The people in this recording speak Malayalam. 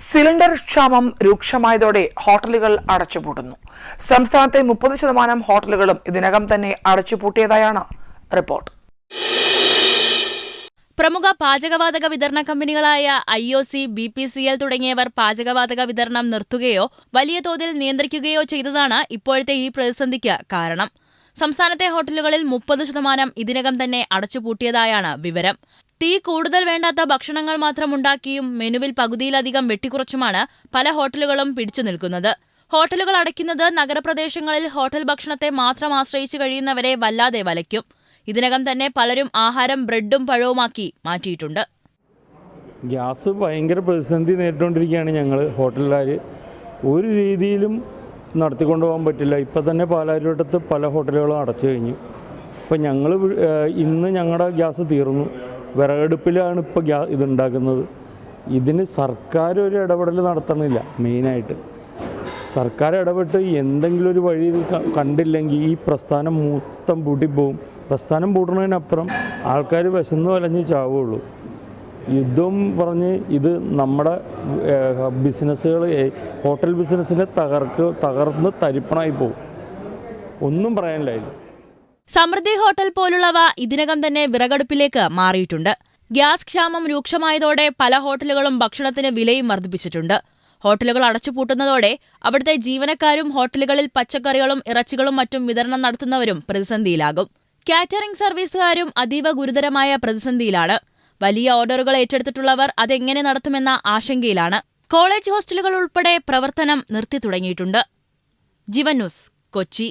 സിലിണ്ടർ ക്ഷാമം രൂക്ഷമായതോടെ ഹോട്ടലുകൾ അടച്ചുപൂട്ടുന്നു. സംസ്ഥാനത്തെ 30% ഹോട്ടലുകളും ഇതിനകം തന്നെ അടച്ചുപൂട്ടിയതായാണ് റിപ്പോർട്ട്. പ്രമുഖ പാചകവാതക വിതരണ കമ്പനികളായ IOC, BPCL തുടങ്ങിയവർ പാചകവാതക വിതരണം നിർത്തുകയോ വലിയ തോതിൽ നിയന്ത്രിക്കുകയോ ചെയ്തതാണ് ഇപ്പോഴത്തെ ഈ പ്രതിസന്ധിക്ക് കാരണം. സംസ്ഥാനത്തെ ഹോട്ടലുകളിൽ 30% ഇതിനകം തന്നെ അടച്ചുപൂട്ടിയതായാണ് വിവരം. തീ കൂടുതൽ വേണ്ടാത്ത ഭക്ഷണങ്ങൾ മാത്രം ഉണ്ടാക്കിയും മെനുവിൽ പകുതിയിലധികം വെട്ടിക്കുറച്ചുമാണ് പല ഹോട്ടലുകളും പിടിച്ചു നിൽക്കുന്നത്. ഹോട്ടലുകൾ അടയ്ക്കുന്നത് നഗരപ്രദേശങ്ങളിൽ ഹോട്ടൽ ഭക്ഷണത്തെ മാത്രം ആശ്രയിച്ചു കഴിയുന്നവരെ വല്ലാതെ വലയ്ക്കും. ഇതിനകം തന്നെ പലരും ആഹാരം ബ്രെഡും പഴവുമാക്കി മാറ്റിയിട്ടുണ്ട്. ഗ്യാസ് ഭയങ്കര പ്രതിസന്ധി നേരിട്ടുകൊണ്ടിരിക്കുകയാണ് ഞങ്ങൾ ഹോട്ടലുകാർ. ഒരു രീതിയിലും നടത്തിക്കൊണ്ടുപോകാൻ പറ്റില്ല. ഇപ്പം തന്നെ പാലാരിവട്ടത്ത് പല ഹോട്ടലുകളും അടച്ചു കഴിഞ്ഞു. ഇപ്പം ഞങ്ങൾ ഇന്ന് ഞങ്ങളുടെ ഗ്യാസ് തീർന്നു. വിറകടുപ്പിലാണ് ഇപ്പോൾ ഇതുണ്ടാക്കുന്നത്. ഇതിന് സർക്കാർ ഒരു ഇടപെടൽ നടത്തണില്ല. മെയിനായിട്ട് സർക്കാർ ഇടപെട്ട് എന്തെങ്കിലും ഒരു വഴി കണ്ടില്ലെങ്കിൽ ഈ പ്രസ്ഥാനം മൊത്തം പൂട്ടിപ്പോവും. പ്രസ്ഥാനം പൂട്ടുന്നതിനപ്പുറം ആൾക്കാർ വിശന്ന് വലഞ്ഞ് ചാവുള്ളൂ. യുദ്ധം പറഞ്ഞ് ഇത് നമ്മുടെ ബിസിനസ്സുകൾ, ഹോട്ടൽ ബിസിനസ്സിനെ തകർന്ന് തരിപ്പണായി പോകും. ഒന്നും പറയാനില്ല. സമൃദ്ധി ഹോട്ടൽ പോലുള്ളവ ഇതിനകം തന്നെ വിറകടുപ്പിലേക്ക് മാറിയിട്ടുണ്ട്. ഗ്യാസ് ക്ഷാമം രൂക്ഷമായതോടെ പല ഹോട്ടലുകളും ഭക്ഷണത്തിന് വിലയും വർദ്ധിപ്പിച്ചിട്ടുണ്ട്. ഹോട്ടലുകൾ അടച്ചുപൂട്ടുന്നതോടെ അവിടുത്തെ ജീവനക്കാരും ഹോട്ടലുകളിൽ പച്ചക്കറികളും ഇറച്ചികളും മറ്റും വിതരണം നടത്തുന്നവരും പ്രതിസന്ധിയിലാകും. കാറ്ററിംഗ് സർവീസുകാരും അതീവ ഗുരുതരമായ പ്രതിസന്ധിയിലാണ്. വലിയ ഓർഡറുകൾ ഏറ്റെടുത്തിട്ടുള്ളവർ അതെങ്ങനെ നടത്തുമെന്ന ആശങ്കയിലാണ്. കോളേജ് ഹോസ്റ്റലുകൾ ഉൾപ്പെടെ പ്രവർത്തനം നിർത്തി തുടങ്ങിയിട്ടുണ്ട്. ജീവൻ ന്യൂസ്, കൊച്ചി.